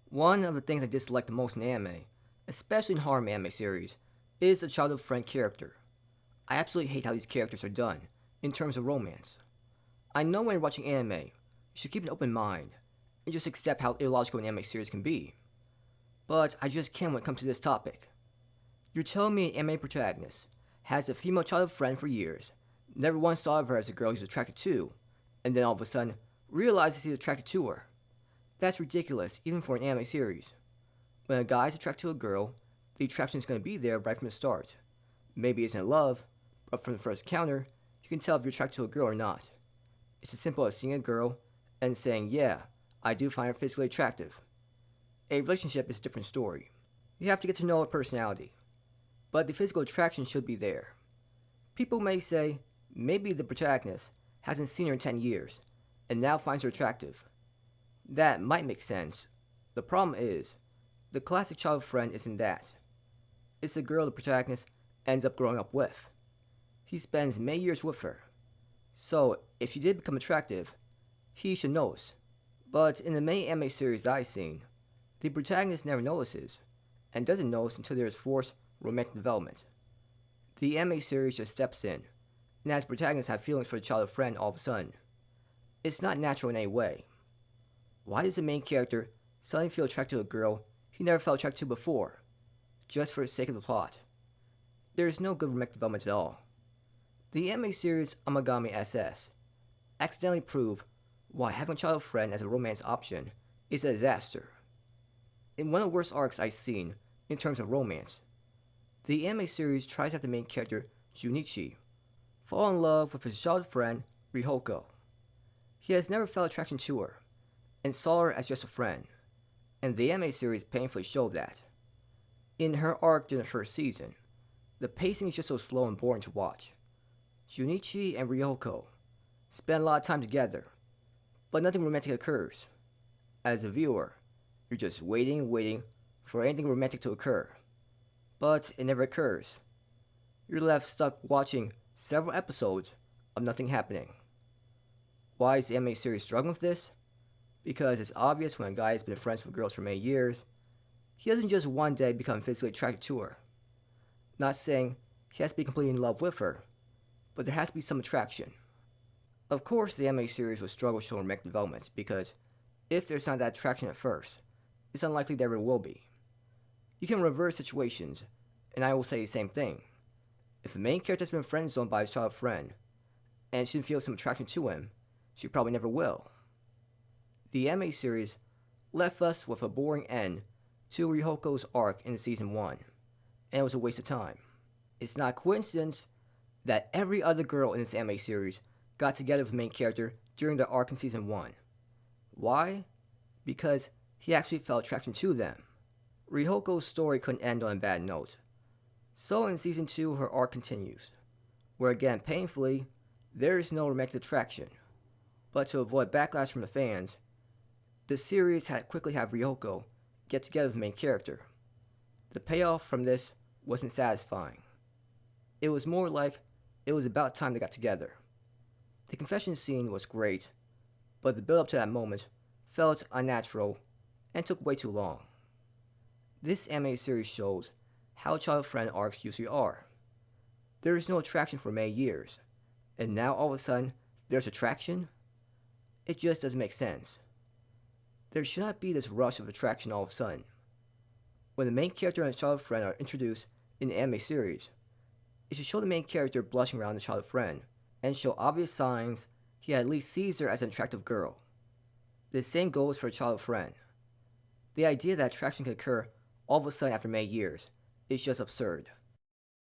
One of the things I dislike the most in anime, especially in harem anime series, is the childhood friend character. I absolutely hate how these characters are done, in terms of romance. I know when you're watching anime, you should keep an open mind, and just accept how illogical an anime series can be. But I just can't when it comes to this topic. You're telling me an anime protagonist has a female childhood friend for years, never once thought of her as a girl he's attracted to, and then all of a sudden realizes he's attracted to her. That's ridiculous, even for an anime series. When a guy is attracted to a girl, the attraction is going to be there right from the start. Maybe it's in love, but from the first encounter, you can tell if you're attracted to a girl or not. It's as simple as seeing a girl and saying, yeah, I do find her physically attractive. A relationship is a different story. You have to get to know her personality, but the physical attraction should be there. People may say, maybe the protagonist hasn't seen her in 10 years, and now finds her attractive. That might make sense. The problem is, the classic childhood friend isn't that. It's the girl the protagonist ends up growing up with. He spends many years with her. So, if she did become attractive, he should notice. But in the many anime series I've seen, the protagonist never notices, and doesn't notice until there is forced romantic development. The anime series just steps in, and has the protagonist have feelings for the childhood friend all of a sudden. It's not natural in any way. Why does the main character suddenly feel attracted to a girl he never felt attracted to before, just for the sake of the plot? There is no good romantic development at all. The anime series Amagami SS accidentally proved why having a childhood friend as a romance option is a disaster. In one of the worst arcs I've seen in terms of romance, the anime series tries to have the main character, Junichi, fall in love with his childhood friend, Rihoko. He has never felt attraction to her, and saw her as just a friend, and the anime series painfully showed that. In her arc during the first season, the pacing is just so slow and boring to watch. Junichi and Ryoko spend a lot of time together, but nothing romantic occurs. As a viewer, you're just waiting for anything romantic to occur, but it never occurs. You're left stuck watching several episodes of nothing happening. Why is the anime series struggling with this? Because it's obvious when a guy has been friends with girls for many years, he doesn't just one day become physically attracted to her. Not saying he has to be completely in love with her, but there has to be some attraction. Of course, the anime series will struggle showing romantic developments because if there's not that attraction at first, it's unlikely there ever will be. You can reverse situations, and I will say the same thing. If the main character has been friend zoned by his childhood friend, and she didn't feel some attraction to him, she probably never will. The anime series left us with a boring end to Rihoko's arc in season 1, and it was a waste of time. It's not a coincidence that every other girl in this anime series got together with the main character during their arc in season 1. Why? Because he actually felt attraction to them. Rihoko's story couldn't end on a bad note. So in season 2, her arc continues, where again, painfully, there is no romantic attraction. But to avoid backlash from the fans, the series had quickly have Ryoko get together with the main character. The payoff from this wasn't satisfying. It was more like it was about time they got together. The confession scene was great, but the build up to that moment felt unnatural and took way too long. This anime series shows how childhood friend arcs usually are. There is no attraction for many years, and now all of a sudden there's attraction? It just doesn't make sense. There should not be this rush of attraction all of a sudden. When the main character and his childhood friend are introduced in the anime series, it should show the main character blushing around the childhood friend, and show obvious signs he at least sees her as an attractive girl. The same goes for a childhood friend. The idea that attraction can occur all of a sudden after many years is just absurd.